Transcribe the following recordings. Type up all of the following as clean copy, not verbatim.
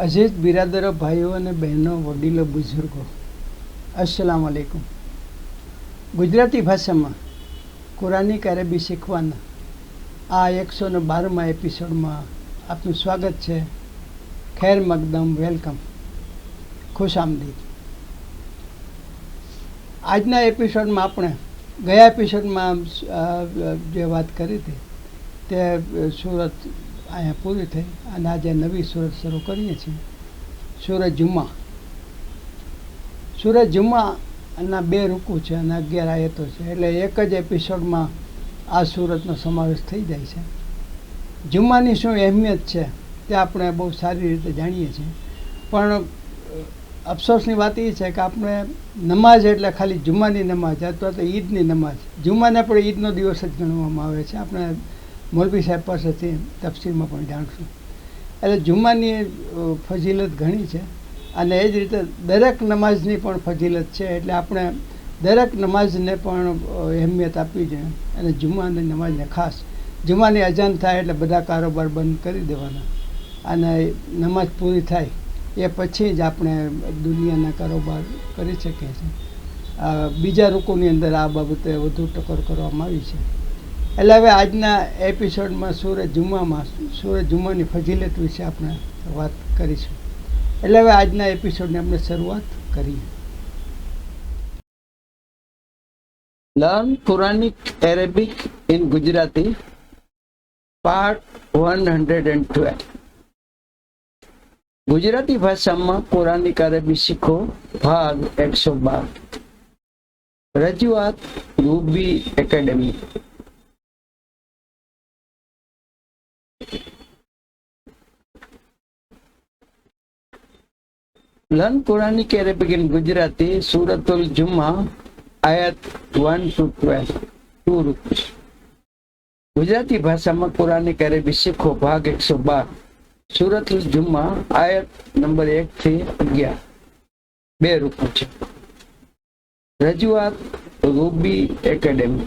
અજીઝ બિરાદરો, ભાઈઓ અને બહેનો, વડીલો, બુઝુર્ગો, અસ્સલામ વાલેકુમ. ગુજરાતી ભાષામાં કુરાનિક અરબી શીખવાના આ 112મા એપિસોડમાં આપનું સ્વાગત છે. ખેર મકદમ, વેલકમ, ખુશ આમદીદ. આજના એપિસોડમાં આપણે ગયા એપિસોડમાં જે વાત કરી હતી તે સુરત અહીંયા પૂરી થઈ અને આજે નવી સુરત શરૂ કરીએ છીએ. સુરત જુમ્મા. સુરત જુમ્માના 2 રૂકુ છે અને 11 આયતો છે, એટલે એક જ એપિસોડમાં આ સુરતનો સમાવેશ થઈ જાય છે. જુમ્માની શું અહેમિયત છે તે આપણે બહુ સારી રીતે જાણીએ છીએ, પણ અફસોસની વાત એ છે કે આપણે નમાઝ એટલે ખાલી જુમ્માની નમાઝ અથવા તો ઈદની નમાઝ, જુમ્માને પણ ઈદનો દિવસ જ ગણવામાં આવે છે. આપણે મૌલવી સાહેબ પાસેથી તફસીરમાં પણ જાણશું. એટલે જુમ્માની ફજીલત ઘણી છે અને એ જ રીતે દરેક નમાઝની પણ ફજીલત છે, એટલે આપણે દરેક નમાઝને પણ અહેમિયત આપવી જોઈએ અને જુમ્માની નમાઝને ખાસ. જુમ્માની અજાન થાય એટલે બધા કારોબાર બંધ કરી દેવાના અને નમાઝ પૂરી થાય એ પછી જ આપણે દુનિયાના કારોબાર કરી શકીએ છીએ. બીજા રૂકુની અંદર આ બાબતે વધુ ટકોર કરવામાં આવી છે. એટલે હવે આજના એપિસોડમાં સુરત જુમ્માની ફજીલત વિશે આપણે વાત કરીશું. એટલે હવે આજના એપિસોડની આપણે શરૂઆત કરીએ. Learn Quranic Arabic in Gujarati part 112. Gujarati ભાષામાં કુરાનિક અરબી શીખો ભાગ 112. રજૂઆત Ruby academy. Learn Quranic Arabic in Gujarati સૂરતુલ જુમ્મા આયત 1 to 12. 2 રૂકુ. ગુજરાતી ભાષામાં કુરાનિક અરબી શીખો ભાગ 112. સૂરતુલ જુમ્મા આયત નંબર 1 થી 11. 2 રૂકુ છે. રજૂઆત રૂબી એકેડમી.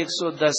110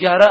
11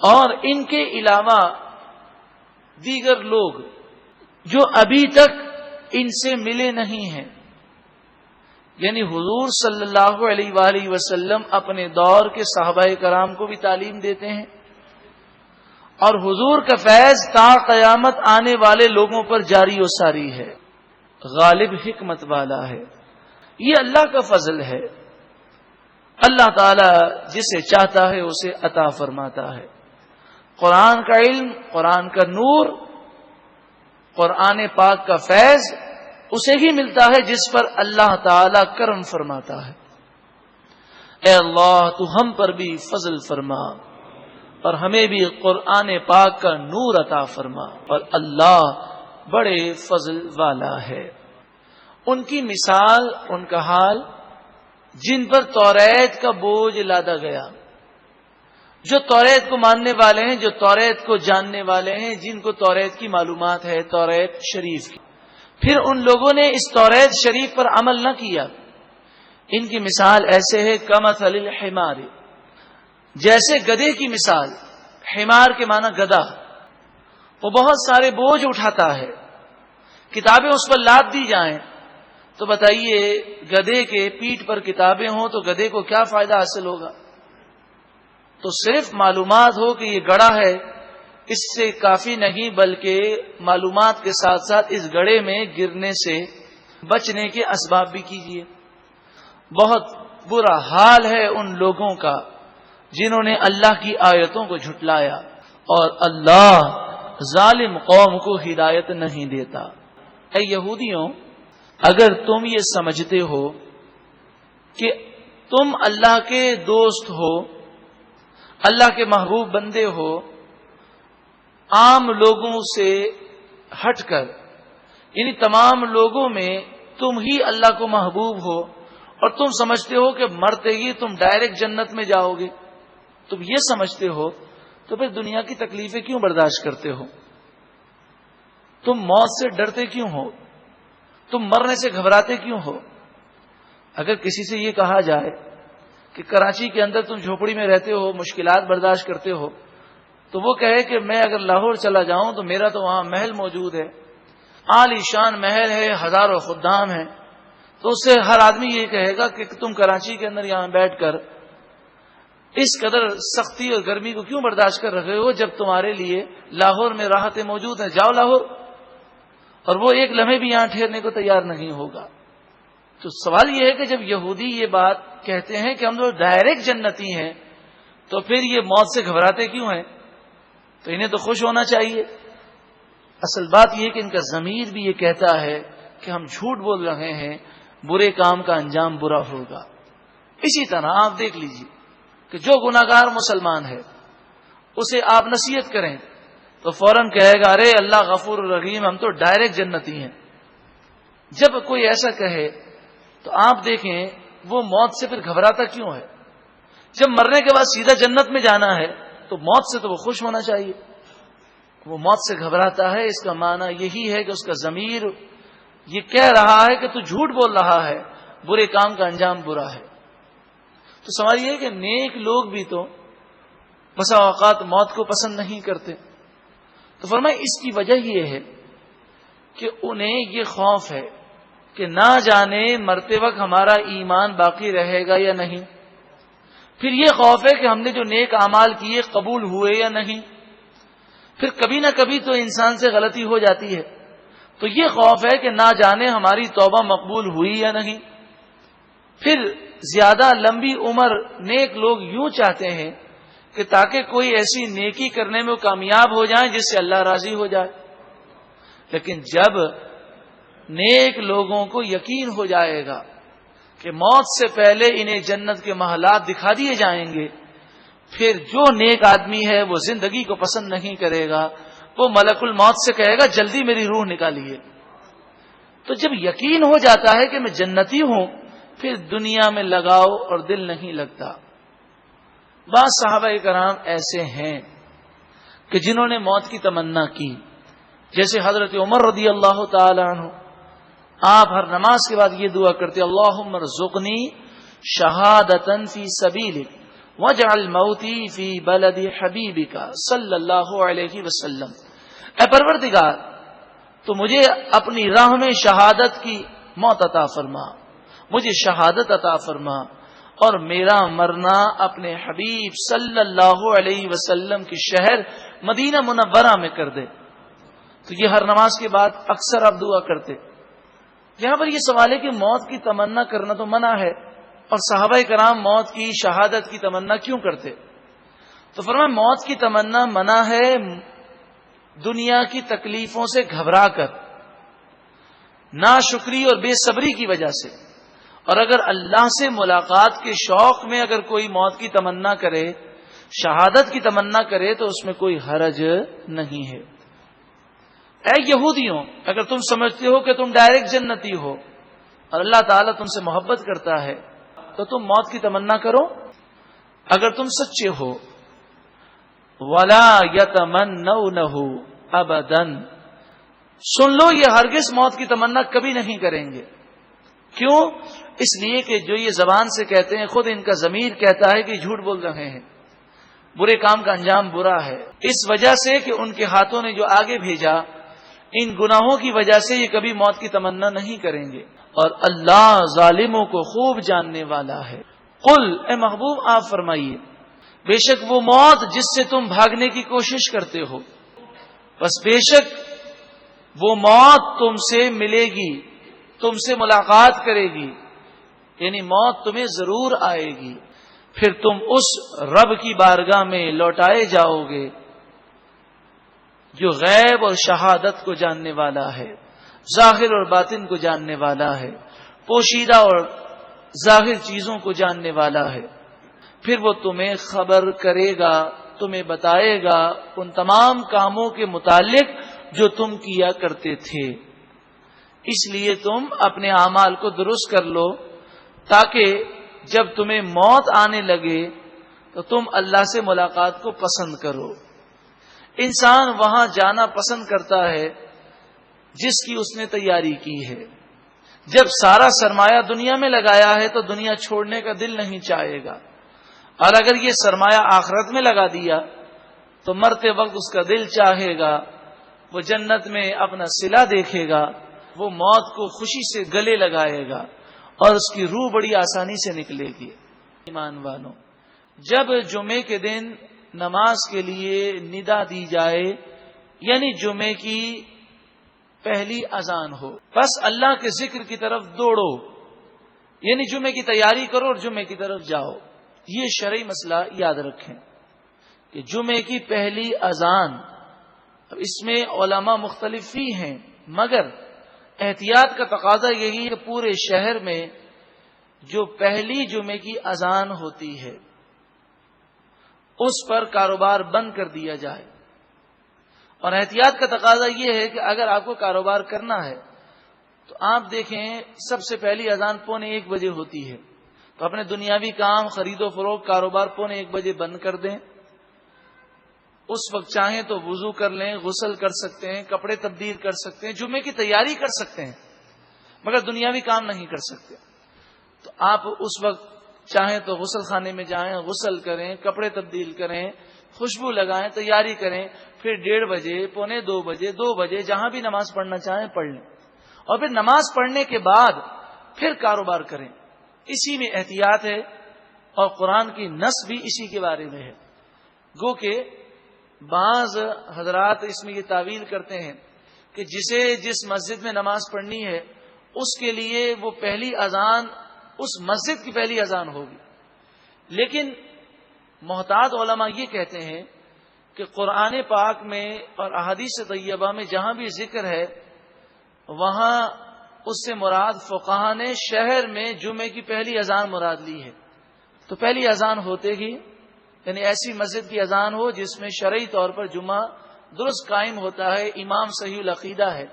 اور ان کے علاوہ دیگر لوگ جو ابھی تک ان سے ملے نہیں ہیں، یعنی حضور صلی اللہ علیہ وآلہ وسلم اپنے دور کے صحابہ کرام کو بھی تعلیم دیتے ہیں، اور حضور کا فیض تا قیامت آنے والے لوگوں پر جاری و ساری ہے، غالب حکمت والا ہے۔ یہ اللہ کا فضل ہے، اللہ تعالی جسے چاہتا ہے اسے عطا فرماتا ہے۔ قرآن کا علم، قرآن کا نور، قرآن پاک کا فیض اسے ہی ملتا ہے جس پر اللہ تعالی کرم فرماتا ہے۔ اے اللہ تو ہم پر بھی فضل فرما اور ہمیں بھی قرآن پاک کا نور عطا فرما، اور اللہ بڑے فضل والا ہے۔ ان کی مثال، ان کا حال، جن پر توریت کا بوجھ لادا گیا، جو توریت کو ماننے والے ہیں، جو توریت کو جاننے والے ہیں، جن کو توریت کی معلومات ہے، توریت شریف کی، پھر ان لوگوں نے اس توریت شریف پر عمل نہ کیا، ان کی مثال ایسے ہے کمثل الحمار، جیسے گدھے کی مثال۔ حمار کے معنی گدھا، وہ بہت سارے بوجھ اٹھاتا ہے، کتابیں اس پر لاد دی جائیں تو بتائیے گدھے کے پیٹھ پر کتابیں ہوں تو گدھے کو کیا فائدہ حاصل ہوگا؟ تو صرف معلومات ہو کہ یہ گڑھا ہے اس سے کافی نہیں، بلکہ معلومات کے ساتھ ساتھ اس گڑھے میں گرنے سے بچنے کے اسباب بھی کیجیے۔ بہت برا حال ہے ان لوگوں کا جنہوں نے اللہ کی آیتوں کو جھٹلایا، اور اللہ ظالم قوم کو ہدایت نہیں دیتا۔ اے یہودیوں، اگر تم یہ سمجھتے ہو کہ تم اللہ کے دوست ہو، اللہ کے محبوب بندے ہو، عام لوگوں سے ہٹ کر، یعنی تمام لوگوں میں تم ہی اللہ کو محبوب ہو، اور تم سمجھتے ہو کہ مرتے ہی تم ڈائریکٹ جنت میں جاؤ گے، تم یہ سمجھتے ہو تو پھر دنیا کی تکلیفیں کیوں برداشت کرتے ہو؟ تم موت سے ڈرتے کیوں ہو؟ تم مرنے سے گھبراتے کیوں ہو؟ اگر کسی سے یہ کہا جائے کہ کراچی کے اندر تم جھوپڑی میں رہتے ہو، مشکلات برداشت کرتے ہو، تو وہ کہے کہ میں اگر لاہور چلا جاؤں تو میرا تو وہاں محل موجود ہے، عالی شان محل ہے، ہزاروں خدام ہیں، تو اس سے ہر آدمی یہ کہے گا کہ تم کراچی کے اندر یہاں بیٹھ کر اس قدر سختی اور گرمی کو کیوں برداشت کر رہے ہو جب تمہارے لیے لاہور میں راحتیں موجود ہیں، جاؤ لاہور۔ اور وہ ایک لمحے بھی یہاں ٹھہرنے کو تیار نہیں ہوگا۔ تو سوال یہ ہے کہ جب یہودی یہ بات کہتے ہیں کہ ہم لوگ ڈائریکٹ جنتی ہیں، تو پھر یہ موت سے گھبراتے کیوں ہیں؟ تو انہیں تو خوش ہونا چاہیے۔ اصل بات یہ کہ ان کا ضمیر بھی یہ کہتا ہے کہ ہم جھوٹ بول رہے ہیں، برے کام کا انجام برا ہوگا۔ اسی طرح آپ دیکھ لیجیے کہ جو گناہگار مسلمان ہے اسے آپ نصیحت کریں تو فوراً کہے گا ارے اللہ غفور الرحیم، ہم تو ڈائریکٹ جنتی ہیں۔ جب کوئی ایسا کہے تو آپ دیکھیں وہ موت سے پھر گھبراتا کیوں ہے؟ جب مرنے کے بعد سیدھا جنت میں جانا ہے تو موت سے تو وہ خوش ہونا چاہیے۔ وہ موت سے گھبراتا ہے، اس کا معنی یہی ہے کہ اس کا ضمیر یہ کہہ رہا ہے کہ تو جھوٹ بول رہا ہے، برے کام کا انجام برا ہے۔ تو سوال یہ ہے کہ نیک لوگ بھی تو بسا اوقات موت کو پسند نہیں کرتے۔ تو فرمائے اس کی وجہ یہ ہے کہ انہیں یہ خوف ہے کہ نہ جانے مرتے وقت ہمارا ایمان باقی رہے گا یا نہیں، پھر یہ خوف ہے کہ ہم نے جو نیک اعمال کیے قبول ہوئے یا نہیں، پھر کبھی نہ کبھی تو انسان سے غلطی ہو جاتی ہے، تو یہ خوف ہے کہ نہ جانے ہماری توبہ مقبول ہوئی یا نہیں۔ پھر زیادہ لمبی عمر نیک لوگ یوں چاہتے ہیں کہ تاکہ کوئی ایسی نیکی کرنے میں وہ کامیاب ہو جائیں جس سے اللہ راضی ہو جائے۔ لیکن جب نیک لوگوں کو یقین ہو جائے گا کہ موت سے پہلے انہیں جنت کے محلات دکھا دیے جائیں گے، پھر جو نیک آدمی ہے وہ زندگی کو پسند نہیں کرے گا، وہ ملک الموت سے کہے گا جلدی میری روح نکالیے۔ تو جب یقین ہو جاتا ہے کہ میں جنتی ہوں، پھر دنیا میں لگاؤ اور دل نہیں لگتا۔ بعض صحابہ کرام ایسے ہیں کہ جنہوں نے موت کی تمنا کی، جیسے حضرت عمر رضی اللہ تعالی عنہ، آپ ہر نماز کے بعد یہ دعا کرتے اللہم ارزقنی شہادتن فی سبیلک وَاجْعَلْ مَوْتِي فِي بَلَدِ حَبِيبِكَ صلی اللہ علیہ وسلم. اے پروردگار تو مجھے اپنی راہ میں شہادت کی موت عطا فرما، مجھے شہادت عطا فرما، اور میرا مرنا اپنے حبیب صلی اللہ علیہ وسلم کے شہر مدینہ منورہ میں کر دے. تو یہ ہر نماز کے بعد اکثر آپ دعا کرتے. یہاں پر یہ سوال ہے کہ موت کی تمنا کرنا تو منع ہے، اور صحابہ کرام موت کی شہادت کی تمنا کیوں کرتے؟ تو فرمایا موت کی تمنا منع ہے دنیا کی تکلیفوں سے گھبرا کر، ناشکری اور بے صبری کی وجہ سے. اور اگر اللہ سے ملاقات کے شوق میں اگر کوئی موت کی تمنا کرے، شہادت کی تمنا کرے، تو اس میں کوئی حرج نہیں ہے. اے یہودیوں، اگر تم سمجھتے ہو کہ تم ڈائریکٹ جنتی ہو اور اللہ تعالیٰ تم سے محبت کرتا ہے تو تم موت کی تمنا کرو اگر تم سچے ہو. وَلَا يَتَمَنَّوْنَهُ أَبَدًا. سن لو یہ ہرگز موت کی تمنا کبھی نہیں کریں گے. کیوں؟ اس لیے کہ جو یہ زبان سے کہتے ہیں، خود ان کا ضمیر کہتا ہے کہ جھوٹ بول رہے ہیں، برے کام کا انجام برا ہے. اس وجہ سے کہ ان کے ہاتھوں نے جو آگے بھیجا، ان گناہوں کی وجہ سے یہ کبھی موت کی تمنا نہیں کریں گے. اور اللہ ظالموں کو خوب جاننے والا ہے. قل، اے محبوب آپ فرمائیے، بے شک وہ موت جس سے تم بھاگنے کی کوشش کرتے ہو، بس بے شک وہ موت تم سے ملے گی، تم سے ملاقات کرے گی، یعنی موت تمہیں ضرور آئے گی. پھر تم اس رب کی بارگاہ میں لوٹائے جاؤ گے جو غیب اور شہادت کو جاننے والا ہے، ظاہر اور باطن کو جاننے والا ہے، پوشیدہ اور ظاہر چیزوں کو جاننے والا ہے. پھر وہ تمہیں خبر کرے گا، تمہیں بتائے گا ان تمام کاموں کے متعلق جو تم کیا کرتے تھے. اس لیے تم اپنے اعمال کو درست کر لو تاکہ جب تمہیں موت آنے لگے تو تم اللہ سے ملاقات کو پسند کرو. انسان وہاں جانا پسند کرتا ہے جس کی اس نے تیاری کی ہے. جب سارا سرمایہ دنیا میں لگایا ہے تو دنیا چھوڑنے کا دل نہیں چاہے گا، اور اگر یہ سرمایہ آخرت میں لگا دیا تو مرتے وقت اس کا دل چاہے گا وہ جنت میں اپنا صلہ دیکھے گا، وہ موت کو خوشی سے گلے لگائے گا اور اس کی روح بڑی آسانی سے نکلے گی. ایمان والوں، جب جمعے کے دن نماز کے لیے ندا دی جائے، یعنی جمعے کی پہلی اذان ہو، بس اللہ کے ذکر کی طرف دوڑو، یعنی جمعے کی تیاری کرو اور جمعے کی طرف جاؤ. یہ شرعی مسئلہ یاد رکھیں کہ جمعے کی پہلی اذان، اس میں علماء مختلف ہی ہیں، مگر احتیاط کا تقاضا یہی ہے کہ پورے شہر میں جو پہلی جمعے کی اذان ہوتی ہے اس پر کاروبار بند کر دیا جائے. اور احتیاط کا تقاضا یہ ہے کہ اگر آپ کو کاروبار کرنا ہے تو آپ دیکھیں سب سے پہلی اذان 1:45 بجے ہوتی ہے، تو اپنے دنیاوی کام، خرید و فروخت، کاروبار 1:45 بجے بند کر دیں. اس وقت چاہیں تو وضو کر لیں، غسل کر سکتے ہیں، کپڑے تبدیل کر سکتے ہیں، جمعے کی تیاری کر سکتے ہیں، مگر دنیاوی کام نہیں کر سکتے. تو آپ اس وقت چاہیں تو غسل خانے میں جائیں، غسل کریں، کپڑے تبدیل کریں، خوشبو لگائیں، تیاری کریں، پھر 1:30 بجے، 1:45 بجے، 2 بجے جہاں بھی نماز پڑھنا چاہیں پڑھ لیں، اور پھر نماز پڑھنے کے بعد پھر کاروبار کریں. اسی میں احتیاط ہے، اور قرآن کی نص بھی اسی کے بارے میں ہے. گو کہ بعض حضرات اس میں یہ تعویل کرتے ہیں کہ جسے جس مسجد میں نماز پڑھنی ہے اس کے لیے وہ پہلی اذان اس مسجد کی پہلی اذان ہوگی. لیکن محتاط علماء یہ کہتے ہیں کہ قرآن پاک میں اور احادیث طیبہ میں جہاں بھی ذکر ہے وہاں اس سے مراد فقہا نے شہر میں جمعے کی پہلی اذان مراد لی ہے. تو پہلی اذان ہوتے ہی یعنی ایسی مسجد کی اذان ہو جس میں شرعی طور پر جمعہ درست قائم ہوتا ہے، امام صحیح العقیدہ ہے،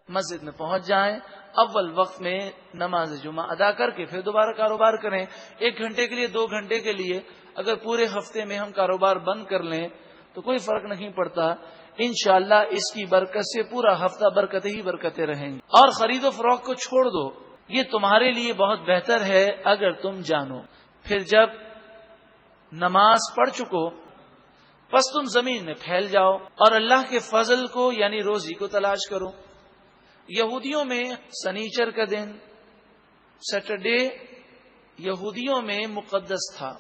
مسجد میں پہنچ جائیں، اول وقت میں نماز جمعہ ادا کر کے پھر دوبارہ کاروبار کریں. 1 گھنٹے کے لیے، 2 گھنٹے کے لیے اگر پورے ہفتے میں ہم کاروبار بند کر لیں تو کوئی فرق نہیں پڑتا. انشاءاللہ اس کی برکت سے پورا ہفتہ برکتیں ہی برکتیں رہیں گی. اور خرید و فروخت کو چھوڑ دو، یہ تمہارے لیے بہت بہتر ہے اگر تم جانو. پھر جب نماز پڑھ چکو پس تم زمین میں پھیل جاؤ اور اللہ کے فضل کو یعنی روزی کو تلاش کرو۔ یہودیوں میں سنیچر کا دن سیٹرڈے یہودیوں میں مقدس تھا،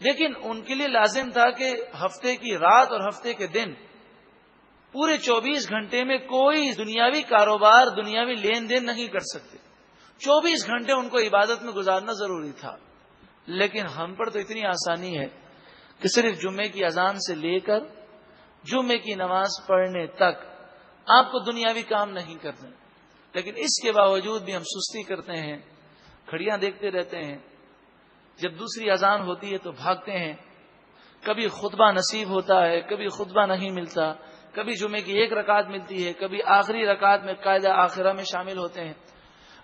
لیکن ان کے لیے لازم تھا کہ ہفتے کی رات اور ہفتے کے دن پورے 24 گھنٹے میں کوئی دنیاوی کاروبار دنیاوی لین دین نہیں کر سکتے۔ 24 گھنٹے ان کو عبادت میں گزارنا ضروری تھا، لیکن ہم پر تو اتنی آسانی ہے کہ صرف جمعے کی اذان سے لے کر جمعے کی نماز پڑھنے تک آپ کو دنیاوی کام نہیں کرنے، لیکن اس کے باوجود بھی ہم سستی کرتے ہیں، گھڑیاں دیکھتے رہتے ہیں، جب دوسری اذان ہوتی ہے تو بھاگتے ہیں، کبھی خطبہ نصیب ہوتا ہے، کبھی خطبہ نہیں ملتا، کبھی جمعے کی 1 رکعت ملتی ہے، کبھی آخری رکعت میں قاعدہ آخرہ میں شامل ہوتے ہیں،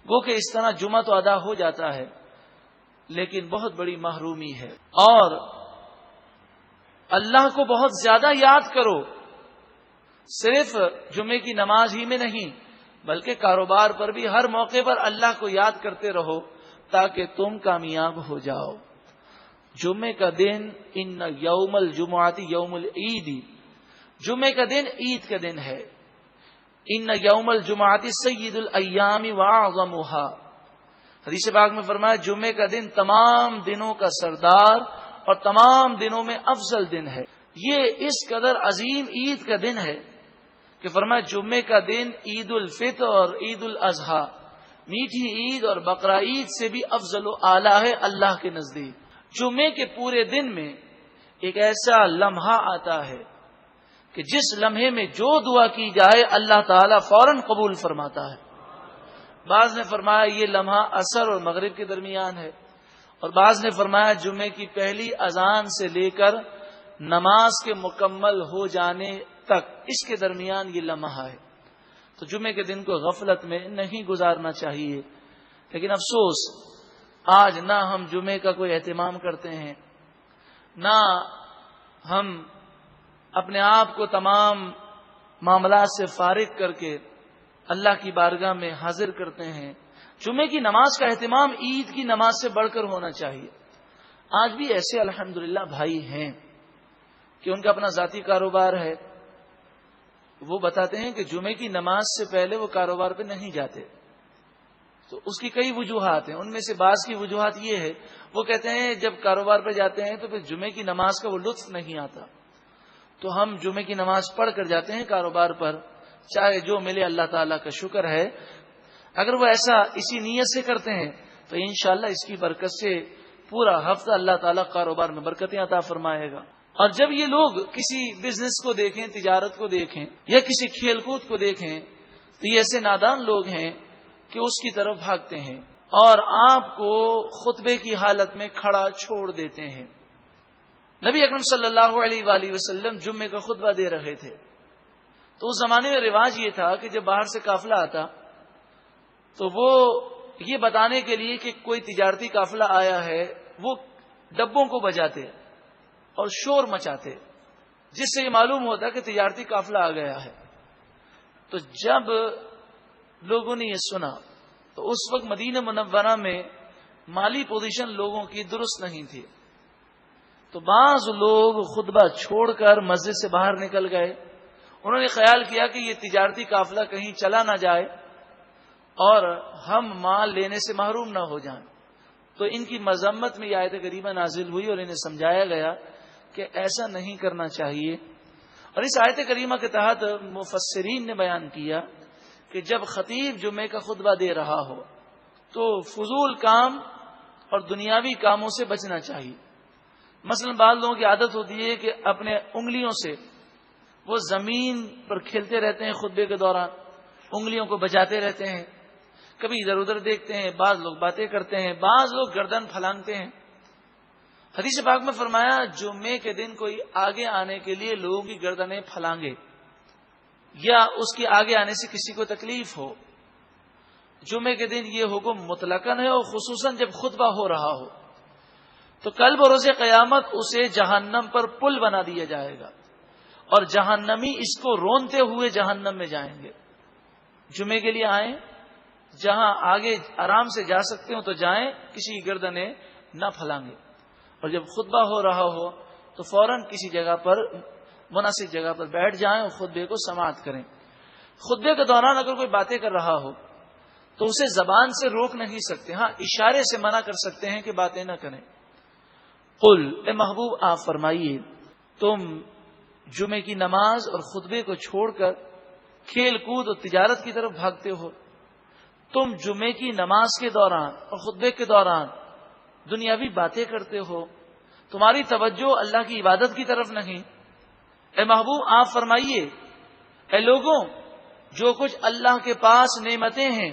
گو کہ اس طرح جمعہ تو ادا ہو جاتا ہے لیکن بہت بڑی محرومی ہے۔ اور اللہ کو بہت زیادہ یاد کرو، صرف جمعے کی نماز ہی میں نہیں بلکہ کاروبار پر بھی ہر موقع پر اللہ کو یاد کرتے رہو تاکہ تم کامیاب ہو جاؤ۔ جمعے کا دن ان یوم الجمعاتی یوم العید، جمعے کا دن عید کا دن ہے۔ ان یوم الجمعاتی سید الایام واعظمھا، حدیث پاک میں فرمایا جمعے کا دن تمام دنوں کا سردار اور تمام دنوں میں افضل دن ہے۔ یہ اس قدر عظیم عید کا دن ہے کہ فرمایا جمعے کا دن عید الفطر اور عید الاضحیٰ، میٹھی عید اور بقرہ عید سے بھی افضل و اعلیٰ ہے اللہ کے نزدیک۔ جمعے کے پورے دن میں ایک ایسا لمحہ آتا ہے کہ جس لمحے میں جو دعا کی جائے اللہ تعالیٰ فوراً قبول فرماتا ہے۔ بعض نے فرمایا یہ لمحہ عصر اور مغرب کے درمیان ہے، اور بعض نے فرمایا جمعے کی پہلی اذان سے لے کر نماز کے مکمل ہو جانے تک اس کے درمیان یہ لمحہ ہے۔ تو جمعے کے دن کو غفلت میں نہیں گزارنا چاہیے، لیکن افسوس آج نہ ہم جمعے کا کوئی اہتمام کرتے ہیں، نہ ہم اپنے آپ کو تمام معاملات سے فارغ کر کے اللہ کی بارگاہ میں حاضر کرتے ہیں۔ جمعے کی نماز کا اہتمام عید کی نماز سے بڑھ کر ہونا چاہیے۔ آج بھی ایسے الحمدللہ بھائی ہیں کہ ان کا اپنا ذاتی کاروبار ہے، وہ بتاتے ہیں کہ جمعے کی نماز سے پہلے وہ کاروبار پہ نہیں جاتے، تو اس کی کئی وجوہات ہیں۔ ان میں سے بعض کی وجوہات یہ ہے، وہ کہتے ہیں جب کاروبار پہ جاتے ہیں تو پھر جمعے کی نماز کا وہ لطف نہیں آتا، تو ہم جمعے کی نماز پڑھ کر جاتے ہیں کاروبار پر، چاہے جو ملے اللہ تعالیٰ کا شکر ہے۔ اگر وہ ایسا اسی نیت سے کرتے ہیں تو انشاءاللہ اس کی برکت سے پورا ہفتہ اللہ تعالیٰ کاروبار میں برکتیں عطا فرمائے گا۔ اور جب یہ لوگ کسی بزنس کو دیکھیں، تجارت کو دیکھیں یا کسی کھیل کود کو دیکھیں تو یہ ایسے نادان لوگ ہیں کہ اس کی طرف بھاگتے ہیں اور آپ کو خطبے کی حالت میں کھڑا چھوڑ دیتے ہیں۔ نبی اکرم صلی اللہ علیہ وآلہ وسلم جمعے کا خطبہ دے رہے تھے، تو اس زمانے میں رواج یہ تھا کہ جب باہر سے قافلہ آتا تو وہ یہ بتانے کے لیے کہ کوئی تجارتی قافلہ آیا ہے وہ ڈبوں کو بجاتے اور شور مچاتے، جس سے یہ معلوم ہوتا کہ تجارتی قافلہ آ گیا ہے۔ تو جب لوگوں نے یہ سنا تو اس وقت مدینہ منورہ میں مالی پوزیشن لوگوں کی درست نہیں تھی، تو بعض لوگ خطبہ چھوڑ کر مسجد سے باہر نکل گئے۔ انہوں نے خیال کیا کہ یہ تجارتی قافلہ کہیں چلا نہ جائے اور ہم مال لینے سے محروم نہ ہو جائیں، تو ان کی مذمت میں یہ آیت کریمہ نازل ہوئی اور انہیں سمجھایا گیا کہ ایسا نہیں کرنا چاہیے۔ اور اس آیت کریمہ کے تحت مفسرین نے بیان کیا کہ جب خطیب جمعے کا خطبہ دے رہا ہو تو فضول کام اور دنیاوی کاموں سے بچنا چاہیے۔ مثلا بعض لوگوں کی عادت ہوتی ہے کہ اپنے انگلیوں سے وہ زمین پر کھیلتے رہتے ہیں، خطبے کے دوران انگلیوں کو بجاتے رہتے ہیں، کبھی ادھر ادھر دیکھتے ہیں، بعض لوگ باتیں کرتے ہیں، بعض لوگ گردن پھلانگتے ہیں۔ حدیث پاک میں فرمایا جمعے کے دن کوئی آگے آنے کے لیے لوگوں کی گردنیں پھلانگے یا اس کے آگے آنے سے کسی کو تکلیف ہو، جمعے کے دن یہ حکم مطلقاً ہے، اور خصوصاً جب خطبہ ہو رہا ہو تو کل بروز قیامت اسے جہنم پر پل بنا دیا جائے گا اور جہنمی اس کو رونتے ہوئے جہنم میں جائیں گے۔ جمعے کے لیے آئیں، جہاں آگے آرام سے جا سکتے ہو تو جائیں، کسی کی گردنیں نہ پھلانگے۔ اور جب خطبہ ہو رہا ہو تو فوراً کسی جگہ پر مناسب جگہ پر بیٹھ جائیں اور خطبے کو سماعت کریں. خطبے کے دوران اگر کوئی باتیں کر رہا ہو تو اسے زبان سے روک نہیں سکتے، ہاں اشارے سے منع کر سکتے ہیں کہ باتیں نہ کریں. قل، اے محبوب آپ فرمائیے، تم جمعے کی نماز اور خطبے کو چھوڑ کر کھیل کود اور تجارت کی طرف بھاگتے ہو. تم جمعے کی نماز کے دوران اور خطبے کے دوران دنیاوی باتیں کرتے ہو، تمہاری توجہ اللہ کی عبادت کی طرف نہیں. اے محبوب آپ فرمائیے، اے لوگوں، جو کچھ اللہ کے پاس نعمتیں ہیں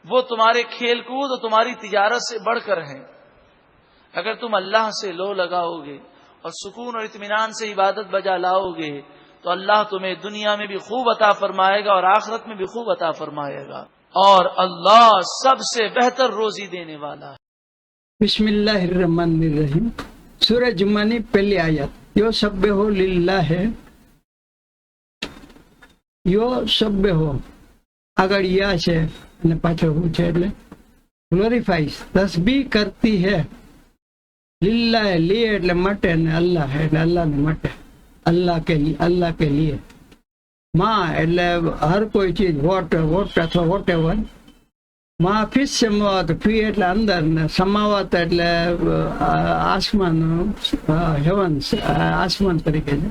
وہ تمہارے کھیل کود اور تمہاری تجارت سے بڑھ کر ہیں. اگر تم اللہ سے لو لگاؤ گے اور سکون اور اطمینان سے عبادت بجا لاؤ گے تو اللہ تمہیں دنیا میں بھی خوب عطا فرمائے گا اور آخرت میں بھی خوب عطا فرمائے گا، اور اللہ سب سے بہتر روزی دینے والا ہے. بسم اللہ الرحمن الرحیم. سورہ جمعہ پہلی آیت. یو سب ہو للہ ہے، યો સબ્બે હો આગળ યા છે અને પાછળ હું છે એટલે ગ્લોરીફાઈસ તસ્બીહ કરતી હે. લીલા લી એટલે માટે ને અલ્લાહ એટલે અલ્લાહને માટે, અલ્લાહ કે લીએ. માં એટલે હર કોઈ ચીજ, વોટ અથવા વોટ એવર. માં ફિસ સમાવત, ફી એટલે અંદર ને સમાવત એટલે આસમાન, હેવન્સ આસમાન તરીકે છે.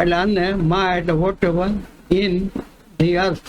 એટલે અને માં એટલે whatever in the earth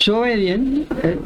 sovereign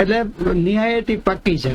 એટલે નિહાયતી પાકી છે.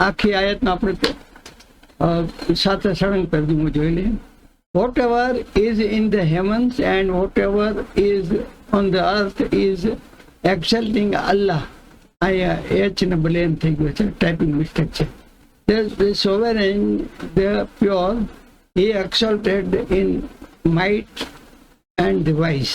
આખી આયતનો આપણે સાથે સળંગ તર્જુમો જોઈ લઈએ. Whatever is in the heavens and whatever is on the earth is exalting Allah. અહીંયા એચ ને બ્લેન થઈ ગયો છે, ટાઈપિંગ મિસ્ટેક છે. The sovereign, the pure, he exalted in might and the wise.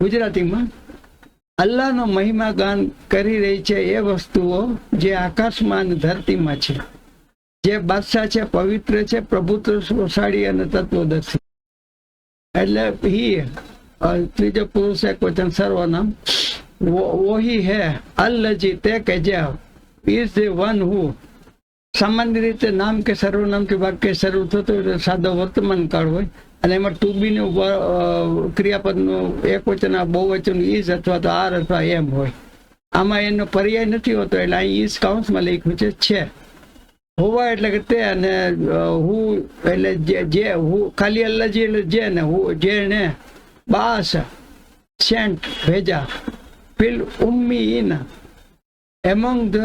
ગુજરાતીમાં અલ્લાહનો મહિમા ગાન કરી રહી છે એ વસ્તુઓ જે આકાશમાં અને ધરતીમાં છે. જે બાદશાહ છે, પવિત્ર છે, પ્રભુત્વશાળી અને તત્વદર્શી. એટલે હી ત્રીજો પુરુષ એક વચન સર્વનામ. વહી હે અલ્લજી તે કે જે ઇઝ ધ વન હુ. સામાન્ય રીતે નામ કે સર્વનામથી વાક્ય શરૂ થતું હોય સાદો વર્તમાન કાળ હોય અને એમાં ટુ બી નું ક્રિયાપદનું એક વચન બહુવચન ઇઝ અથવા તો આર અથવા એમ હોય. આમાં એનો પર્યાય નથી હોતો એટલે અહીં ઇઝ કાઉન્સમાં લખ્યું છે. હોવા એટલે કે તે, અને હું એટલે જે હું ખાલી અલ્લાજી એટલે જે ને હું જે ને બાસ સેન્ટ ભેજા ફિલ ઉમ્મીન એમંગ ધ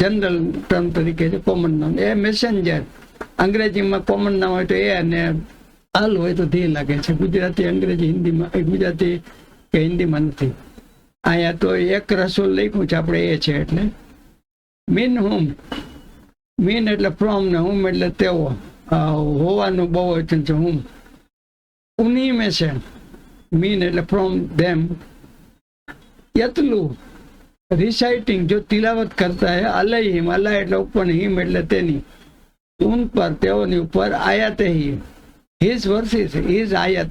જનરલ ટર્મ તરીકે છે કોમન નામ. એ મેસેન્જર અંગ્રેજીમાં કોમન નામ હોય તો એ અને આલ હોય તો ધી લાગે છે. ગુજરાતી અંગ્રેજી હિન્દીમાં, ગુજરાતી કે હિન્દીમાં નથી. અહીંયા તો એક રસૂલ લખ્યું છે આપણે એ છે. એટલે મીન હુમ, મીન એટલે ફ્રોમ ને હુમ એટલે તેઓ, હોવાનું બહુ વચન છે હું. ઉની મેં છે મીન એટલે ફ્રોમ ધેમ. યતલુ રિસાઇટિંગ જો તિલાવત કરતા હે અલહિમ, અલ્લાહ એટલે ઉપર, હિમ એટલે તેની, ઉન પર તેઓની ઉપર, આયત હી હિઝ વર્સિસ, હિઝ આયત,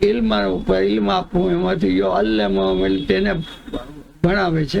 ઇલ્મ ઉપર ઇલ્મ આપવું એમાંથી યો અલ્લમ એટલે તેને ભણાવે છે,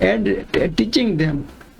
એન્ડ ટીચિંગ ધેમ,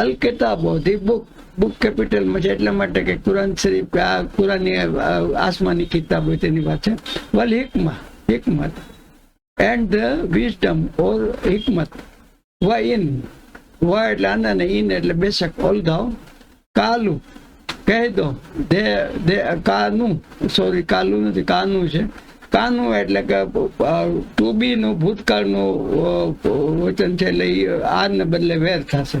અલ કિતાબો ધી બુક, બુક કેપિટલમાં છે એટલા માટે કે કુરાન શરીફ આ કુરાનની આસમાની કિતાબ હોય તેની વાત છે. વલ હિકમત એન્ડ ધ વિઝડમ ઓર હિકમત. વ ઇન, વ એટલે આના ને ઇન એટલે બેશક, ઓલ ધાવ, કાલુ કહી દો, દે કાનું, સોરી કાલુ નથી કાનું છે. કાનું એટલે કે ટુ બી નું ભૂતકાળનું વચન છે, એટલે આ ને બદલે વેર થશે.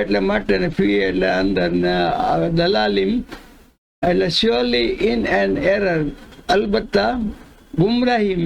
એટલે માટે ને ફી એટલે અંદર ને દલાલીમ એટલે શ્યોરલી ઇન એન એરર અલબત્તા ગુમરાહી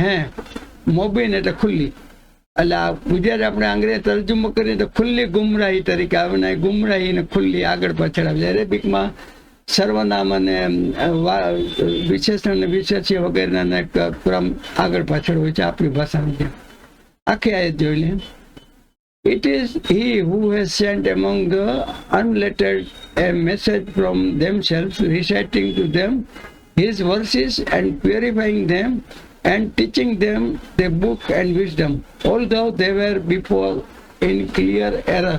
હે. મોબીન એટલે ખુલ્લી, એટલે આ ગુજરાતી આપણે અંગ્રેજી તર્જુમો કરીએ તો ખુલ્લી ગુમરાહી તરીકે આવે ને ગુમરાહી ને ખુલ્લી આગળ પાછળ આવે. અરેબિકમાં સર્વનામ અને વિશેષણ અને વિશેષ્ય વગેરેના ક્રમ આગળ પાછળ હોય છે આપણી ભાષાની જેમ. આખી આયત જોઈ લે. It is he who has sent among the unlettered a message from themselves, reciting to them his verses and purifying them and teaching them the book and wisdom, although they were before in clear error.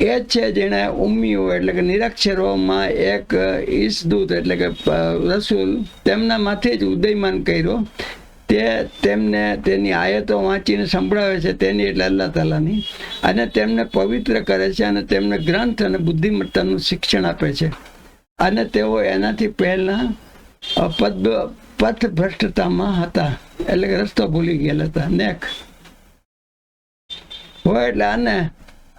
એ જ છે જેણે ઉમ્મીઓ એટલે કે નિરક્ષરોમાં એક ઈસદૂત એટલે કે રસૂલ તેમનામાંથી જ ઉદયમાન કર્યો. તે તેમને તેની આયતો વાંચીને સંભળાવે છે, તેની એટલે અલ્લાહ તાલાની, અને તેમને પવિત્ર કરે છે અને તેમને ગ્રંથ અને બુદ્ધિમત્તાનું શિક્ષણ આપે છે. અને તેઓ એનાથી પહેલા પથભ્રષ્ટતામાં હતા, એટલે કે રસ્તો ભૂલી ગયેલા હતા. નેક હોય એટલે આને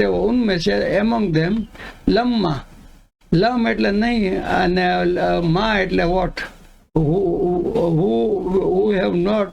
તેઓ ઉનમે છે એમંગ ધેમ લમ્મા લમ એટલે નહીં અને મા એટલે વોટ who have not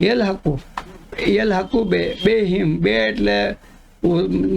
યલહકુ બે હિમ બે એટલે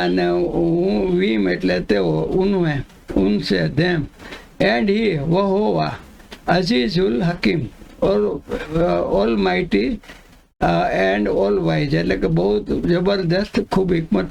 અને વીમ એટલે તેઓ ઉનવે ઉનસે ધેમ એન્ડ હી વહોવા અઝીઝુલ હકીમ or almighty and all wise એટલે કે બહુ જબરદસ્ત ખૂબ હિકમત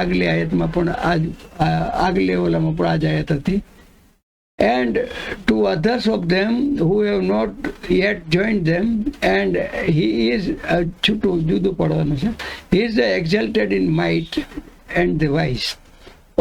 આગલી આયતમાં પણ આગલી ઓલામાં પણ આ જ આયત હતી. and to others of them who have not yet joined them, and he is judu padવાનું છે, he is exalted in might and the wise.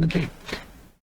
નથી.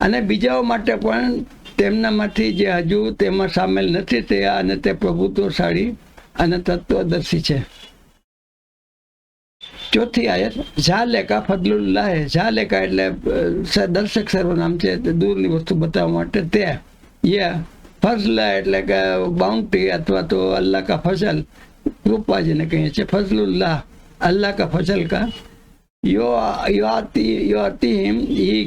અને બીજાઓ માટે પણ તેમનામાંથી જે હજુ તેમાં સામેલ નથી થયા અને તે પ્રભુત્વશાળી અને તત્વદર્શી છે. ચોથી આયત ઝાલેકા ફદલુલ્લાહ. ઝાલેકા એટલે દર્શક સર્વનામ છે, દૂરની વસ્તુ બતાવવા માટે. તે યે ફઝલ એટલે કે બાઉન્ટી અથવા તો અલ્લાહ કા ફઝલ, કૃપા જેને કહીએ છીએ. ફઝલુલ્લાહ અલ્લાહ કા ફઝલ કા yoatim he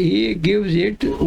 he gives it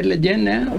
એટલે જેને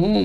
whom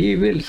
he wills.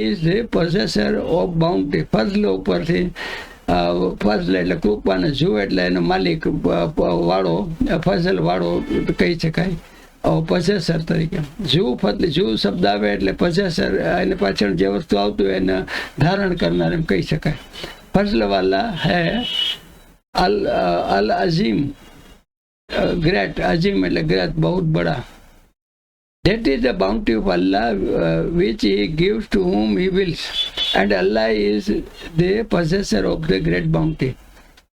is the possessor of bounty. Fazal ઉપરથી ફઝલ એટલે કૃપાને, જુ એટલે એનો માલિક વાળો, ફઝલ વાળો કહી શકાય પોસેસર તરીકે. જુ ફતલી જુ શબ્દ આવે એટલે પોસેસર, એને પાછળ જે વસ્તુ આવતું હોય એને ધારણ કરનાર એમ કહી શકાય. ફઝલ વાલા હે અલ અઝીમ ગ્રેટ. અઝીમ એટલે ગ્રેટ, બહુ બડા. That is the bounty of Allah which he gives to whom he wills, and Allah is the possessor of the great bounty.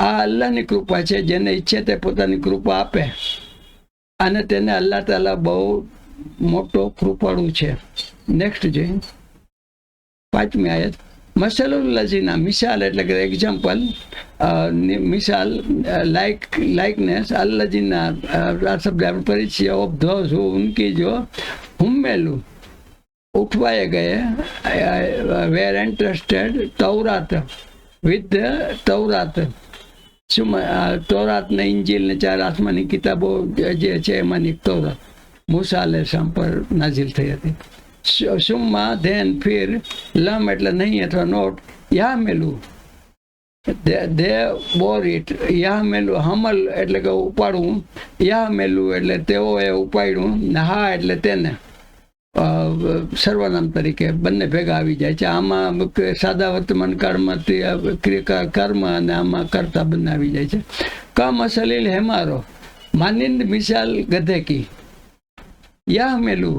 આ અલ્લાહની કૃપા છે, જેને ઈચ્છે તે પોતાની કૃપા આપે, અને તેને અલ્લાહ તાલા બહુ મોટો કૃપાળુ છે. નેક્સ્ટ જોઈએ 5મી આયત. મસલુલ લઝીના, મિસાલ એટલે કે એક્ઝામ્પલ, મિસાલ, લાઇકનેસ, અલ્લઝીના આ શબ્દ આપણે પરિચય, ઓફ ધોઝ હુ, ઉનકી જો, હુમ્મેલું ઉઠવાએ ગયે, વેર એન્ટ્રસ્ટેડ તૌરાત, વિથ તૌરાત, તૌરાત ને ઇંજીલ ને 4 આસમાની કિતાબો જે છે એમાંની તૌરાત મૂસા અલૈહિસ્સલામ પર નાઝિલ થઈ હતી. સુમ્મા ધેન ફિર, લમ એટલે નહીં અથવા નોટ, યા મેલું દે બોર ઇટ, યા મેલું હમલ એટલે કે ઉપાડવું, યા મેલું એટલે તેઓએ ઉપાડ્યું, હા એટલે તેને સર્વનામ તરીકે બંને ભેગા આવી જાય છે. આમાં સાદા વર્તમાન કાળમાંથી કર્મ અને આમાં કરતા બંને આવી જાય છે. કમ અસલીલ હેમારો, માનિંદ મિસાલ ગધે કી, યાહ મેલું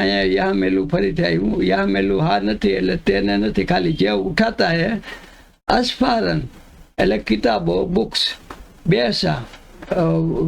અહીંયા યાહ મેલું ફરીથી આવ્યું, યાહ મેલું હા નથી એટલે તેને નથી, ખાલી જે ઉઠાતા હે, અસ્ફારન એટલે કિતાબો, બુક્સ, બેસા,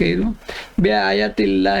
કર્યું, બે આયતિલ્લાહ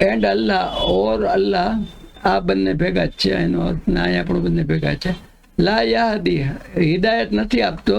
એન્ડ અલ્લાહ ઓર અલ્લાહ, આ બંને ભેગા છે, એનો અર્થ ના અહીંયા પણ બંને ભેગા છે. લા યાહદી હિદાયત નથી આપતો,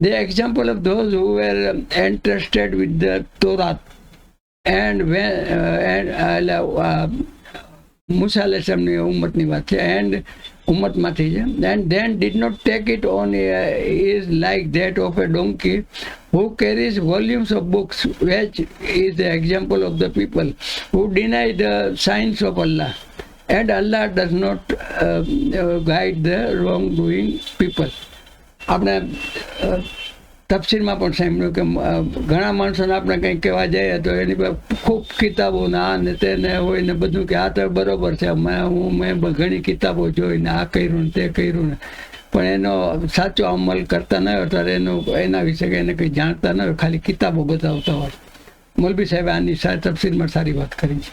The example of those who were entrusted with the Torah and મૂસા અલૈહિસ્સલામની ઉમ્મતની વાત છે, એન્ડ ઉમ્મતમાંથી છે, and then did not take it on is like that of a donkey who carries volumes of books, which is the example of the people who deny the signs of Allah, and Allah does not guide the wrongdoing people. આપણે તફસીરમાં પણ સાંભળ્યું કે ઘણા માણસોને આપણે કંઈક કહેવા જઈએ તો એની પાસે ખૂબ કિતાબો ને આ ને તેને હોય ને બધું કે આ તો બરોબર છે, મેં ઘણી કિતાબો જોઈને આ કર્યું ને તે કર્યું ને, પણ એનો સાચો અમલ કરતા ન હોય, ત્યારે એના વિશે એને કંઈ જાણતા ન હોય, ખાલી કિતાબો બતાવતા હોય. મૌલવી સાહેબે આની તફસીરમાં સારી વાત કરી છે.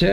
છે,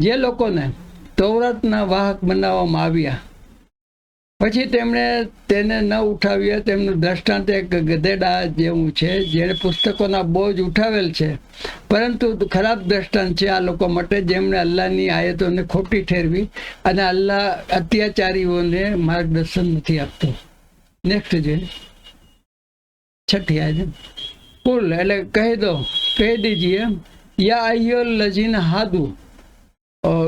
જે લોકોને તૌરાતના વાહક બનાવવામાં આવ્યા પછી તેમણે તેને ન ઉઠાવ્યા, તેમનું દ્રષ્ટાંત એક ગધેડા જેવું છે જેણે પુસ્તકોના બોજ ઉઠાવેલ છે, પરંતુ ખરાબ દ્રષ્ટાંત છે આ લોકો માટે જેમણે અલ્લાહની આયતોને ખોટી ઠેરવી અને અલ્લાહ અત્યાચારીઓને માર્ગદર્શન નથી આપતો. નેક્સ્ટ છે 6ઠી આયત. કુલ એટલે કહી દીજીએ, યા અય્યુલ લઝીન હાદુ,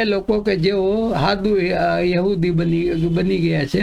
એ લોકો કે જેઓ હાદુ યહૂદી બની ગયા છે.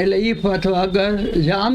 એટલે ઇફ અથવા અગર, જામ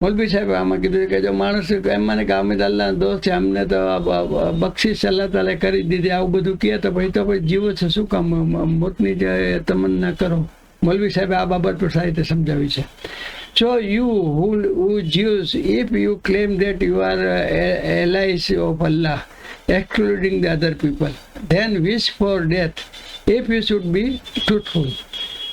મૌલવી સાહેબ આમાં કીધું કે જો માણસ એમ માને કે અમે અલ્લાહ દોસ્ત છે, અમને તો બક્ષિસ અલ્લાહ તાલા કરી દીધી, આવું બધું કહે તો પછી જીવો છે શું કામ, મોતની જે તમન્ના કરો. મૌલવી સાહેબે આ બાબત પર સારી રીતે સમજાવી છે. So you who Jews, if you claim that you are allies of Allah, excluding the other people, then wish for death if you should be truthful.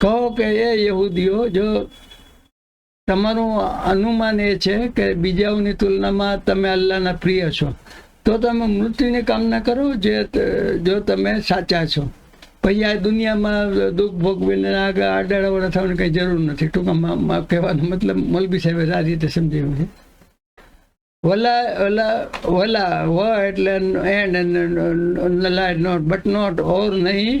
કહો કે એ યહૂદીઓ, જો તમારું અનુમાન એ છે કે બીજાઓની તુલનામાં તમે અલ્લાહના પ્રિય છો, તો તમે મૃત્યુની કામના કરો જો તમે સાચા છો. પછી આ દુનિયામાં દુઃખ ભોગવીને આગળ આડાવડા થવાની કંઈ જરૂર નથી. ટૂંકમાં કહેવાનો મતલબ મોલબી સાહેબે આ રીતે સમજાવ્યું છે. વલા એટલે એન્ડ નોટ, બટ નોટ ઓર નહીં,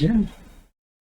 છે,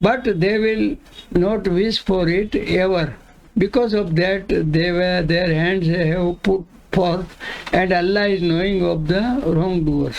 But they will not wish for it ever, because of that their hands have put forth, and Allah is knowing of the wrongdoers.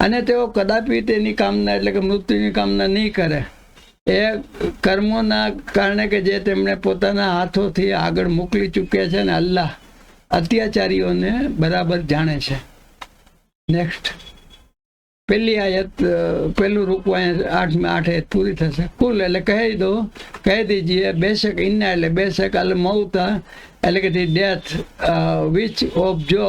અને તેઓ કદાપી તેની કામના એટલે કે મૃત્યુની કામના નહીં કરે એ કર્મોના કારણે કે જે તેમણે પોતાના હાથોથી આગળ મોકલી ચૂક્યા છે, ને અલ્લાહ અત્યાચારીઓને બરાબર જાણે છે. નેક્સ્ટ પહેલી આયત, પહેલું રૂકુ 8 આયત પૂરી થશે. કુલ એટલે કહી દીજીએ બેશક ઇન્ના એટલે બેશક અલ મૌતા એટલે કે ડેથ, વિચ ઓફ જો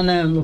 અને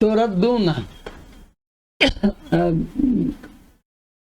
તો રદ્દુના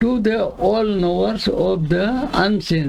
to the all knowers of the unseen,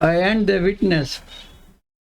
and the witness,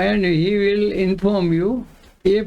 and he will inform you, if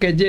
કે જે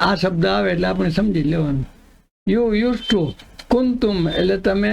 આ શબ્દ આવે એટલે આપણે સમજી લેવાનું. યુ યુઝ ટુ કુંતુમ એટલે તમે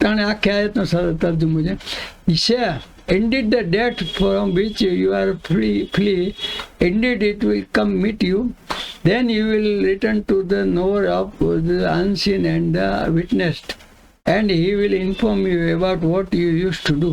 ત્રણે આખી આયતનો તર્જુમો છે. Indeed the death from which you are flee, indeed it will come meet you, then you will return to the knower of the unseen and the witnessed, and he will inform you about what you used to do.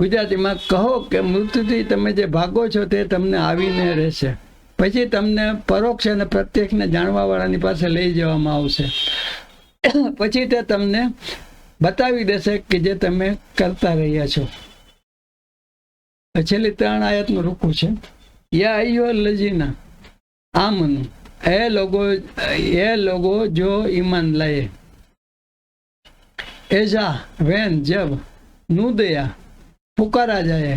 ગુજરાતીમાં કહો કે મૃત્યુથી તમે જે ભાગો છો તે તમને આવીને રહેશે, પછી તમને પરોક્ષ અને પ્રત્યક્ષને જાણવાવાળાની પાસે લઈ જવામાં આવશે, પછી તે તમને બતાવી દેશે કે જે તમે કરતા રહ્યા છો. છેલ્લી 3 આયતનું રૂકુ છે. યા અય્યુહલ્લઝીના આમનુ, એ લોકો જો ઈમાન લાયે, એજા વેન જબ, નુદયા પુકારા જાય,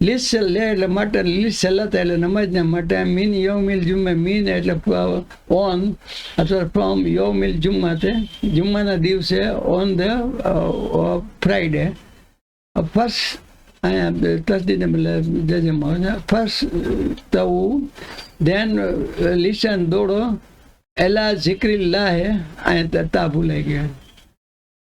લિસલ એટલે માટે, લિસલત એટલે નમાજને માટે, મીન યૌમિલ જુમ્મે, મીન એટલે ઓન અથવા ફ્રોમ યૌમિલ જુમ્માતે, જુમ્માના દિવસે, ઓન ધ ફ્રાઈડે. ફર્સ્ટ અહીંયા તસ્દીને જજમાં ફર્સ્ટ તવું, ધેન લિસન દોડો, એલા ઝિક્રિલ્લાહ અહીંયા તા ભૂલાઈ ગયા,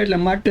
એટલે માટે,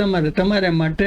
તમારે, તમારે માટે,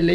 એટલે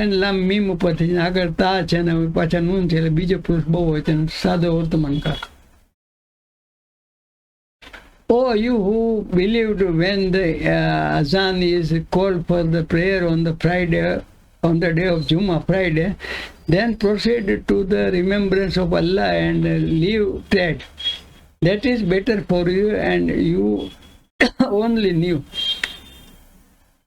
એન લામ મીમ ઉપરથી આગળ તા છે ને પાછા નૂન છે એટલે બીજો પુરુષ બહુ હોય તેનો સાદો વર્તમાન કાળ. O you who believed, when the azan is called for the prayer on the Friday, on the day of Jummah, Friday, then proceed to the remembrance of Allah and leave trade. That is better for you and you only knew.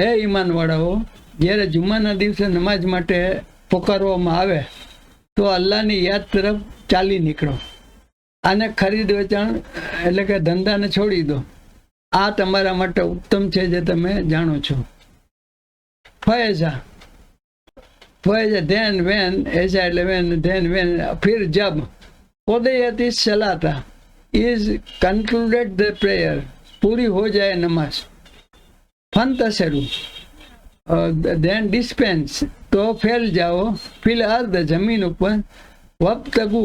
હે ઈમાન વાળાઓ, જ્યારે જુમ્માના દિવસે નમાજ માટે પોકારવામાં આવે તો અલ્લાહની યાદ તરફ ચાલી નીકળો. આને ખરીદ વેચાણ એટલે કે ધંધાને છોડી દો. આ તમારા માટે ઉત્તમ છે જે તમે જાણો છો. ફૈઝા, ફૈઝા ધેન વેન, એઝા એટલે વેન, ધેન વેન, ફિર જબ ઉદયતી સલાતા ઇઝ કન્ક્લુડેડ ધ પ્રેયર, પૂરી હો જાય નમાજ. ફંતસરુ ધેન ડિસ્પેન્સ, તો ફેલ જાઓ, ફિલ અર્ધ જમીન ઉપર, વબ્તગુ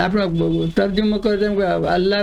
આપણે તર્જુમો કરો તેમ કે અલ્લાહ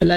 એટલે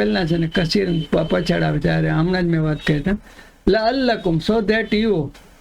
પહેલા છે ને કસીર પછાડ આવે. ત્યારે હમણાં જ મેં વાત કરી હતા, લઅલ્લકુમ, so that you,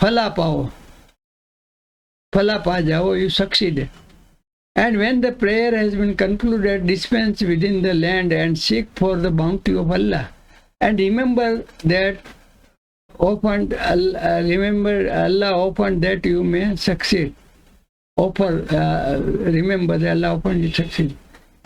ફલા પાઓ, ફલા પા જાઓ, you succeed. And when the prayer has been concluded, dispense within the land and seek for the bounty of Allah. And remember that often, remember Allah often that you may succeed. Offer, remember that Allah often you succeed.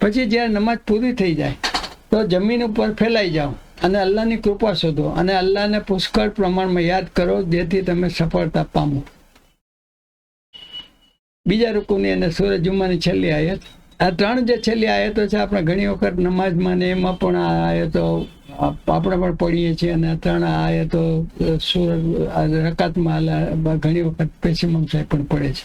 પછી જ્યારે નમાજ પૂરી થઈ જાય તો જમીન ઉપર ફેલાઈ જાઓ અને અલ્લાહની કૃપા શોધો અને અલ્લાહને પુષ્કળ પ્રમાણમાં યાદ કરો જેથી તમે સફળતા પામો. બીજા રૂકુની અને સૂરજ જુમ્માની છેલ્લી આયત. આ ત્રણ જે છેલ્લી આયતો છે આપણે ઘણી વખત નમાજમાં ને એમાં પણ આ આયતો આપણે પણ પઢીએ છીએ અને આ ત્રણ આયતો સૂરજ રકાતમાં ઘણી વખત પેશિમમ સાહેબ પણ પડે છે.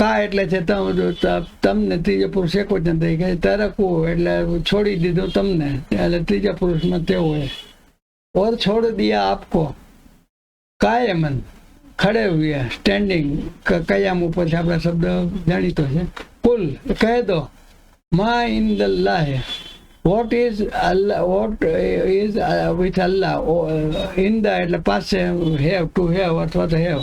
કા એટલે છે તમને ત્રીજો પુરુષ એક વચન થઈ ગયા, તરકવું એટલે છોડી દીધું તમને, એટલે ત્રીજા પુરુષમાં તેવું હોય. ઓર છોડ દિયા આપકો, કાયમન ખડે હુએ, સ્ટેન્ડિંગ, કયામ ઉપરથી આપણા શબ્દ જાણીતો છે. કુલ કહે દો, મા ઇન્દલ્લાહ, what is Allah, what is with Allah, ઇન્દા એટલે પાસે, હેવ, ટુ હેવ અથવા તો હેવ,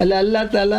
એટલે અલ્લાહ તાલા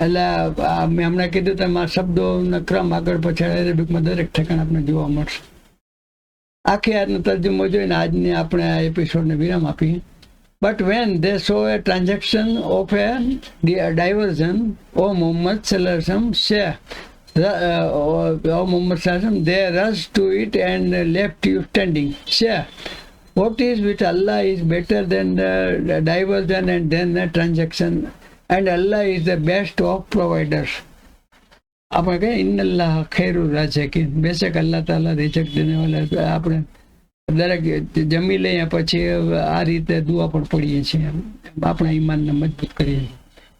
એટલે મેં હમણાં કીધું તેમ આ શબ્દોનો ક્રમ આગળ પાછળ અરેબિકમાં દરેક ઠેકાણે આપણે જોવા મળશે. આખી આજનો તર્જુમો જોઈને આજની આપણે આ એપિસોડને વિરામ આપીએ. But when they saw a transaction of a diversion, O Muhammad Sallallahu Alaihi Wasallam, say, O Muhammad Sallallahu Alaihi Wasallam, they rushed to it and left you standing. Say, what is with Allah is better than the diversion and then the transaction, and Allah is the best of providers. આપણે કહીએ ઇન્નલ્લાહ ખૈરુર રાઝિકીન, બેશક અલ્લાહ તાલા રિઝક દેને વાલા. આપણે દરેક જમી લઈએ પછી આ રીતે દુઆ પણ પડીએ છીએ, આપણા ઈમાનને મજબૂત કરીએ છીએ.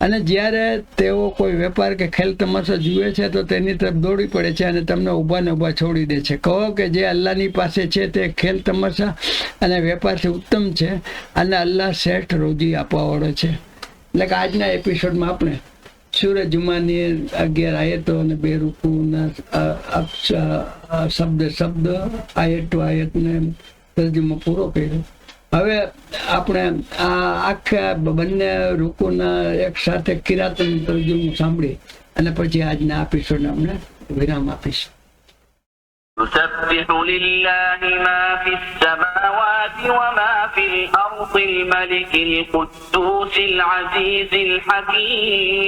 અને જ્યારે તેઓ કોઈ વેપાર કે ખેલ તમાશા જુએ છે તો તેની તરફ દોડી પડે છે અને તમને ઊભા ને ઊભા છોડી દે છે. કહો કે જે અલ્લાહની પાસે છે તે ખેલ તમાશા અને વેપારથી ઉત્તમ છે અને અલ્લાહ શ્રેષ્ઠ રોજી આપવાવાળો છે. એટલે કે આજના એપિસોડમાં આપણે સૂરજ જુમાની 11 આયતો અને 2 રૂકુના શબ્દ આયત ટુ આયતને તર્જુમો પૂરો કર્યો. હવે આપણે આ આખા બંને રૂકુના એક સાથે કિરાતનું તર્જુમો સાંભળી અને પછી આજના એપિસોડને આપણે વિરામ આપીશું. يسبح لله ما في السماوات وما في الأرض الملك القدوس العزيز الحكيم.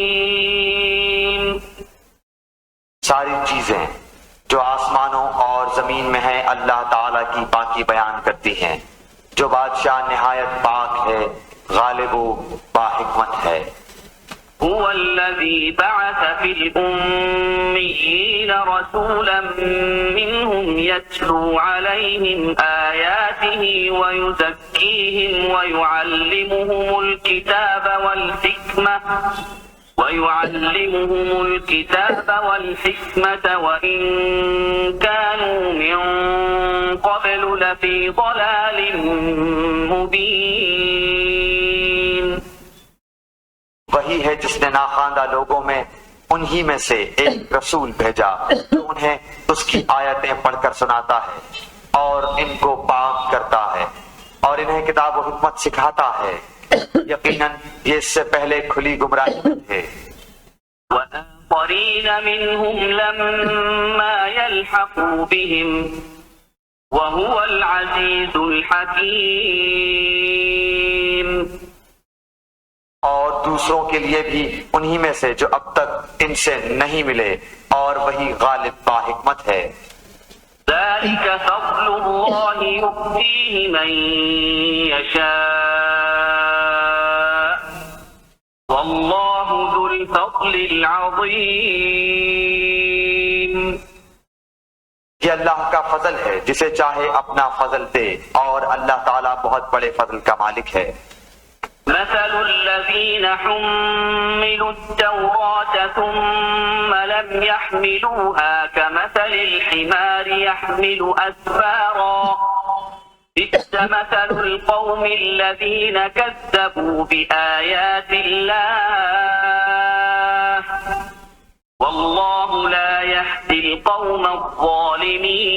ساری چیزیں جو آسمانوں اور زمین میں ہیں اللہ تعالیٰ کی پاکی بیان کرتی ہیں. جو بادشاہ نہایت پاک ہے، غالب و باحکمت ہے. هو الذي بعث في الأميين رسولا منهم يتلو عليهم آياته ويزكيهم ويعلمهم الكتاب والحكمة وإن كانوا من قبل لفي ضلال مبين. وہی ہے جس نے ناخواندہ لوگوں میں انہی میں سے ایک رسول بھیجا جو انہیں اس کی آیتیں پڑھ کر سناتا ہے اور ان کو پاک کرتا ہے اور انہیں کتاب و حکمت سکھاتا ہے. یقیناً یہ اس سے پہلے کھلی گمراہی میں تھے. وآخرين منهم لما يلحقوا بهم وهو العزيز الحكيم. اور دوسروں کے لیے بھی انہی میں سے جو اب تک ان سے نہیں ملے اور وہی غالب باحکمت ہے. ذلك فضل الله يؤتيه من يشاء والله ذو الفضل العظيم. یہ اللہ کا فضل ہے، جسے چاہے اپنا فضل دے اور اللہ تعالیٰ بہت بڑے فضل کا مالک ہے. مثل الذين حملوا التوراة ثم لم يحملوها كمثل الحمار يحمل أسفارا بئس مثل القوم الذين كذبوا بآيات الله والله لا يهدي القوم الظالمين.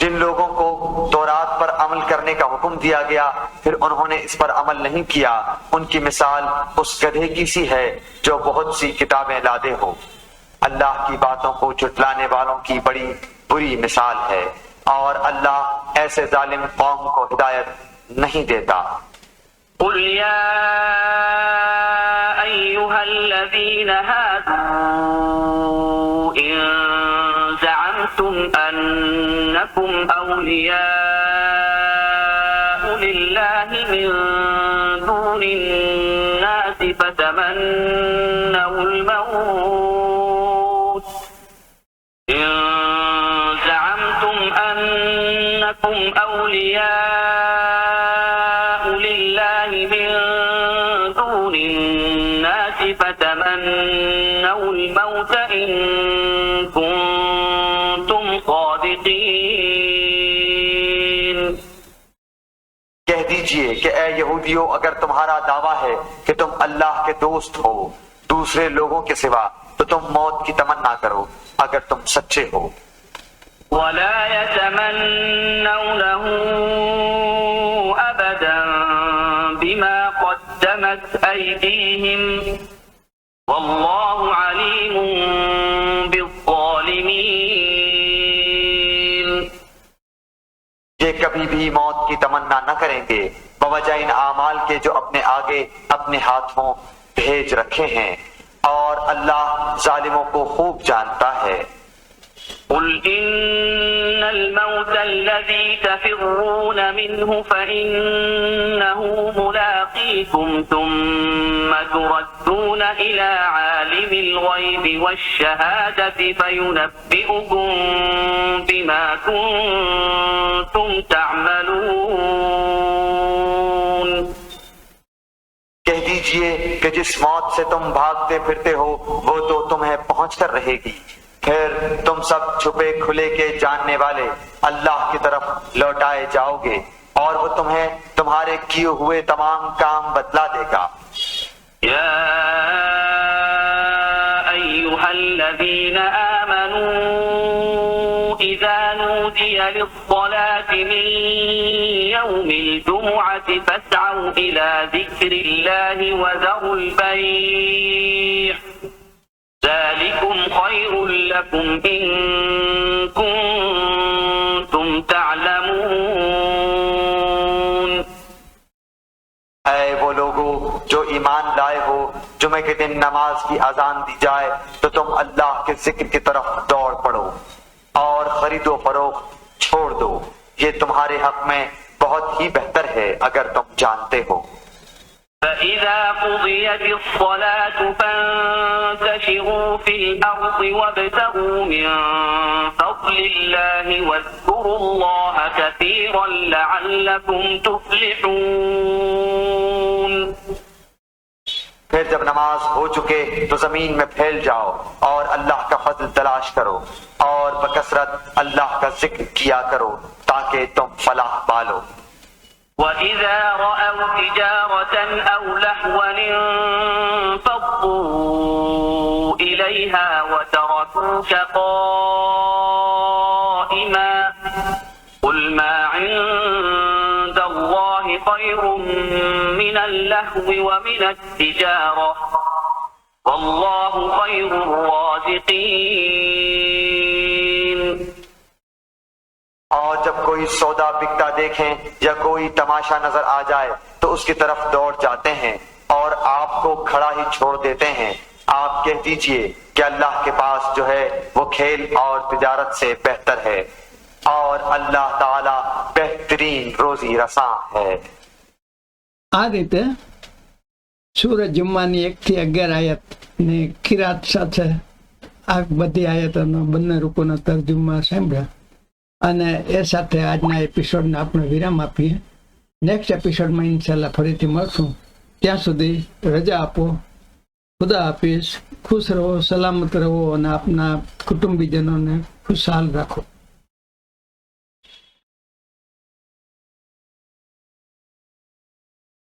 جن لوگوں کو تورات پر عمل کرنے کا حکم دیا گیا پھر انہوں نے اس پر عمل نہیں کیا، ان کی مثال اس گدھے کی سی ہے جو بہت سی کتابیں لادے ہو. اللہ کی باتوں کو جھٹلانے والوں کی بڑی بری مثال ہے اور اللہ ایسے ظالم قوم کو ہدایت نہیں دیتا. قل يا أيها الذين هادوا إن زعمتم أنكم أولياء لله من دون الناس فتمنوا الموت إن زعمتم أنكم أولياء من دون الناس فتمنوا الموت إن كنتم صادقين. کہہ دیجئے کہ اے یہودیوں، اگر تمہارا دعویٰ ہے کہ تم اللہ کے دوست ہو دوسرے لوگوں کے سوا، تو تم موت کی تمنا کرو اگر تم سچے ہو. ولا يتمنونه أبدا بما قدمت أيديهم والله عليم بالظالمين. یہ کبھی بھی موت کی تمنا نہ کریں گے بوجہ ان اعمال کے جو اپنے آگے اپنے ہاتھوں بھیج رکھے ہیں، اور اللہ ظالموں کو خوب جانتا ہے. قل إن الموت الذي تفرون منه فإنه ملاقيكم ثم تردون إلى عالم الغيب والشهادة فينبئكم بما كنتم تعملون. کہہ دیجئے کہ جس موت سے تم بھاگتے پھرتے ہو وہ تو تمہیں پہنچ کر رہے گی، پھر تم سب چھپے کھلے کے جاننے والے اللہ کی طرف لوٹائے جاؤ گے، اور وہ تمہیں تمہارے کیے ہوئے تمام کام بتلا دے گا. يا أيها الذين آمنوا إذا نودي للصلاة من يوم الجمعة فاسعوا إلى ذكر الله وذروا البيع ذلكم خير لكم إن كنتم تعلمون. اے وہ لوگوں جو ایمان لائے ہو، جمعے کے دن نماز کی اذان دی جائے تو تم اللہ کے ذکر کی طرف دوڑ پڑو اور خرید و فروخت چھوڑ دو، یہ تمہارے حق میں بہت ہی بہتر ہے اگر تم جانتے ہو. فإذا قضيت الصلاة فانتشروا في الأرض وابتغوا من فضل الله واذكروا الله كثيرا لعلكم تفلحون. پھر جب نماز ہو چکے تو زمین میں پھیل جاؤ اور اللہ کا فضل تلاش کرو اور بکثرت اللہ کا ذکر کیا کرو تاکہ تم فلاح پالو. وَإِذَا رَأَوْا تِجَارَةً أَوْ لَهْوًا انفَضُّوا إِلَيْهَا وَتَرَكُوكَ قَائِمًا قُلْ مَا عِندَ اللَّهِ خَيْرٌ مِّنَ اللَّهْوِ وَمِنَ التِّجَارَةِ وَاللَّهُ خَيْرُ الرَّازِقِينَ. اور جب کوئی سودا بکتا دیکھیں یا کوئی تماشا نظر آ جائے تو اس کی طرف دوڑ جاتے ہیں اور آپ کو کھڑا ہی چھوڑ دیتے ہیں. آپ کہہ دیجئے کہ اللہ کے پاس جو ہے وہ کھیل اور تجارت سے بہتر ہے، اور اللہ تعالی بہترین روزی رساں ہے. આ રીતે સૂરજ જુમ્માની 1 થી 11 આયતની કિરાત સાથે આ બધી આયતોનો બંને રૂકોનો તર્જુમા સાંભળ્યા, અને એ સાથે આજના એપિસોડને આપણે વિરામ આપીએ. નેક્સ્ટ એપિસોડમાં ઇન્શાલ્લાહ ફરીથી મળશું. ત્યાં સુધી રજા આપો. ખુદા હાફિઝ. ખુશ રહો, સલામત રહો અને આપના કુટુંબીજનોને ખુશહાલ રાખો.